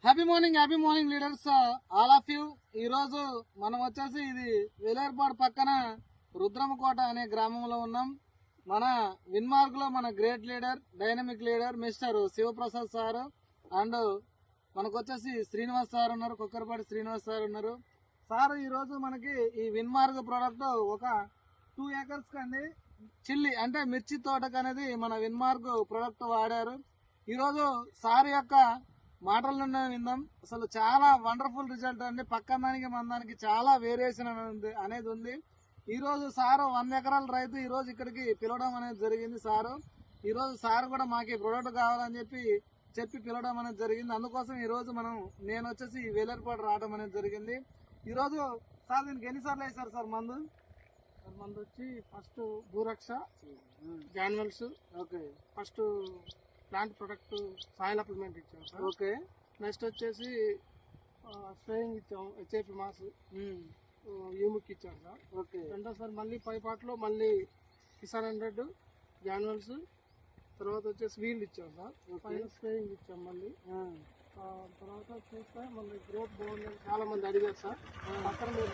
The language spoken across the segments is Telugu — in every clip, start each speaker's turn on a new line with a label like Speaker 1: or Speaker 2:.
Speaker 1: Happy morning leaders all of you. ఈరోజు మనం వచ్చేసి ఇది వేలేరుపాడు పక్కన రుద్రమకోట అనే గ్రామంలో ఉన్నాం. మన విన్మార్గ్ లో మన great leader, dynamic leader mister Shivaprasad sir and మనకు వచ్చేసి శ్రీనివాస్ సార్ ఉన్నారు, కుక్కరపాటి శ్రీనివాస్ సార్ ఉన్నారు. సార్ ఈరోజు మనకి ఈ విన్మార్గ్ ప్రోడక్ట్ ఒక 2 acres కండి చిల్లి అంటే మిర్చి తోటకు అనేది మన విన్మార్గ్ ప్రోడక్ట్ వాడారు. ఈరోజు సార్ యొక్క మాటల్లోనే విందాం. అసలు చాలా వండర్ఫుల్ రిజల్ట్ అండి. పక్కన దానికి మన దానికి చాలా వేరియేషన్ అనేది ఉంది. ఈ రోజు సారు 100 ఎకరాల రైతు ఈ రోజు ఇక్కడికి పిలవడం అనేది జరిగింది. ఈ రోజు సార్ కూడా మాకు ప్రొడక్ట్ కావాలని చెప్పి పిలవడం అనేది జరిగింది. అందుకోసం ఈ రోజు నేను వచ్చేసి వేలేరుపాడు రావడం అనేది జరిగింది. ఈ రోజు సార్ దీనికి ఎన్నిసార్లు వేశారు సార్ మందు?
Speaker 2: మందు వచ్చి ఫస్ట్ భూరక్ష జాన్వల్స్,
Speaker 1: okay,
Speaker 2: first plant product soil అప్లిమెంట్ ఇచ్చాం సార్.
Speaker 1: ఓకే,
Speaker 2: నెక్స్ట్ వచ్చేసి స్ప్రేయింగ్ ఇచ్చాం, హెచ్ఐపి మాస్ యూమిక్ ఇచ్చాం సార్.
Speaker 1: ఓకే,
Speaker 2: రెండోసారి మళ్ళీ పైపాట్లో మళ్ళీ కిసాన్ 100 జాన్వల్స్, తర్వాత వచ్చేసి వీల్ ఇచ్చాం సార్. పైన స్ప్రేయింగ్ ఇచ్చాం మళ్ళీ. తర్వాత చూస్తే మళ్ళీ గ్రోత్ బాగుందని చాలా మంది అడిగారు సార్. పక్కన మీరు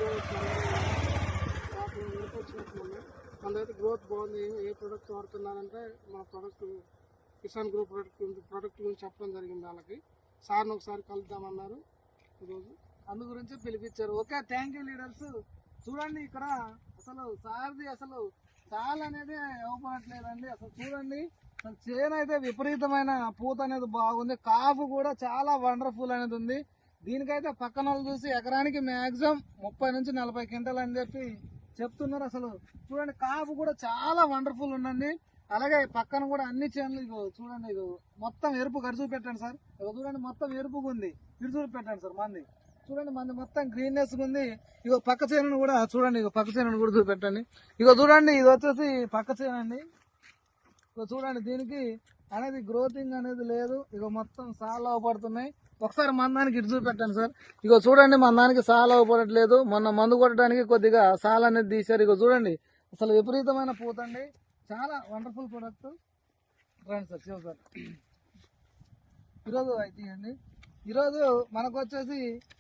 Speaker 2: వచ్చినట్టు మన దగ్గర గ్రోత్ బాగుంది, ఏ ప్రొడక్ట్ వాడుతున్నారంటే మన ప్రొడక్ట్ కిసాన్ గ్రూప్ ప్రొడక్ట్ గురించి చెప్పడం జరిగింది. వాళ్ళకి సార్ని ఒకసారి కలుద్దామన్నారు ఈరోజు,
Speaker 1: అందు గురించి పిలిపించారు. Okay, thank you leaders. చూడండి ఇక్కడ అసలు సార్ది అసలు చాలా అనేది ఇవ్వబడట్లేదండి. అసలు చూడండి, అసలు చేను అయితే విపరీతమైన పూత అనేది బాగుంది. కాపు కూడా చాలా వండర్ఫుల్ అనేది ఉంది. దీనికైతే పక్కన వాళ్ళు చూసి ఎకరానికి మ్యాక్సిమం 30 నుంచి 40 క్వింటాలు అని చెప్తున్నారు. అసలు చూడండి, కాపు కూడా చాలా వండర్ఫుల్ ఉందండి. అలాగే పక్కన కూడా అన్ని చేనులు ఇగో చూడండి, ఇగో మొత్తం ఎరుపు గడి చూపెట్టండి సార్. ఇగో చూడండి, మొత్తం ఎరుపుగా ఉంది. ఇటు చూపెట్టండి సార్. మంది చూడండి, మంది మొత్తం గ్రీన్నెస్ ఉంది. ఇగో పక్క చేనును కూడా చూడండి, ఇగో పక్క చేనును కూడా చూపెట్టండి. ఇగో చూడండి, ఇది వచ్చేసి పక్క చేను అండి. ఇగో చూడండి, దీనికి అనేది గ్రోతింగ్ అనేది లేదు. ఇగో మొత్తం సాల్ అవ్వబడుతున్నాయి. ఒకసారి మందానికి ఇటు చూపెట్టండి సార్. ఇగో చూడండి, మందానికి సాల్ అవ్వబడట్లేదు. మొన్న మందు కొట్టడానికి కొద్దిగా సాల్ అనేది తీశారు. ఇగో చూడండి, అసలు విపరీతమైన పూతండి. చాలా వండర్ఫుల్ ప్రొడక్ట్. రండి సార్, శివ సార్. ఈరోజు అయితే అండి, ఈరోజు మనకు వచ్చేసి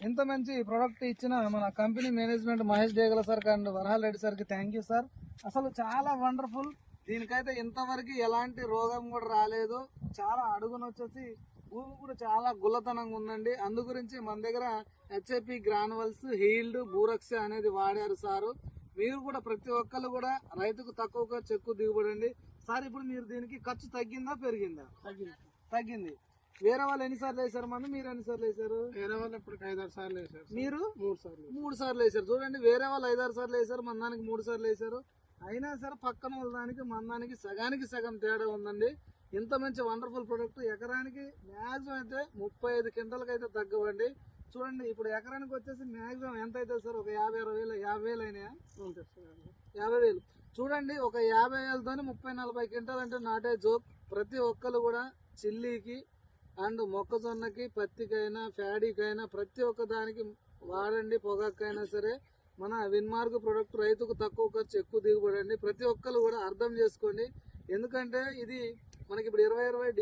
Speaker 1: ఇంత మంచి ప్రొడక్ట్ ఇచ్చిన మన company management Mahesh Degala sir and Varahal Reddy సార్కి థ్యాంక్ యూ సార్. అసలు చాలా వండర్ఫుల్. దీనికైతే ఇంతవరకు ఎలాంటి రోగం కూడా రాలేదు. చాలా అడుగున వచ్చేసి భూమి కూడా చాలా గుల్లతనంగా ఉందండి. అందు గురించి మన దగ్గర హెచ్ఐపి గ్రానువల్స్, హీల్డ్, భూరక్ష అనేది వాడారు సారు. మీరు కూడా ప్రతి ఒక్కరు కూడా రైతుకు తక్కువగా చెక్కు దిగుబడండి సార్. ఇప్పుడు మీరు దీనికి ఖర్చు తగ్గిందా పెరిగిందా? తగ్గింది. వేరే వాళ్ళు ఎన్నిసార్లు వేసారు మంది? మీరు ఎన్నిసార్లు వేసారు?
Speaker 2: వేరే వాళ్ళు ఇప్పుడు 5-6 సార్లు వేసారు.
Speaker 1: మీరు
Speaker 2: 3
Speaker 1: సార్లు వేసారు. చూడండి, వేరే వాళ్ళు 5-6 సార్లు వేసారు, మందానికి 3 సార్లు వేసారు. అయినా సరే పక్కన వాళ్ళదానికి మందానికి సగానికి సగం తేడా ఉందండి. ఇంత మంచి వండర్ఫుల్ ప్రొడక్ట్ ఎకరానికి మ్యాక్సిమం అయితే 35 క్వింటాలకు అయితే తగ్గవండి. చూడండి, ఇప్పుడు ఎకరానికి వచ్చేసి మ్యాక్సిమం ఎంత అవుతుంది సార్? ఒక 50,000 అయినాయా? 50,000. చూడండి, ఒక 50,000తోనే 30-40 క్వింటాల్ అంటే నాటే జోక్. ప్రతి ఒక్కరు కూడా చిల్లీకి అండ్ మొక్కజొన్నకి, పత్తికైనా, ఫ్యాడీకైనా ప్రతి ఒక్క దానికి వాడండి. పొగాకైనా సరే మన విన్మార్గ్ ప్రొడక్ట్ రైతుకు తక్కువ ఖర్చు ఎక్కువ దిగుబడండి. ప్రతి ఒక్కరు కూడా అర్థం చేసుకోండి. ఎందుకంటే ఇది మనకి ఇప్పుడు 2020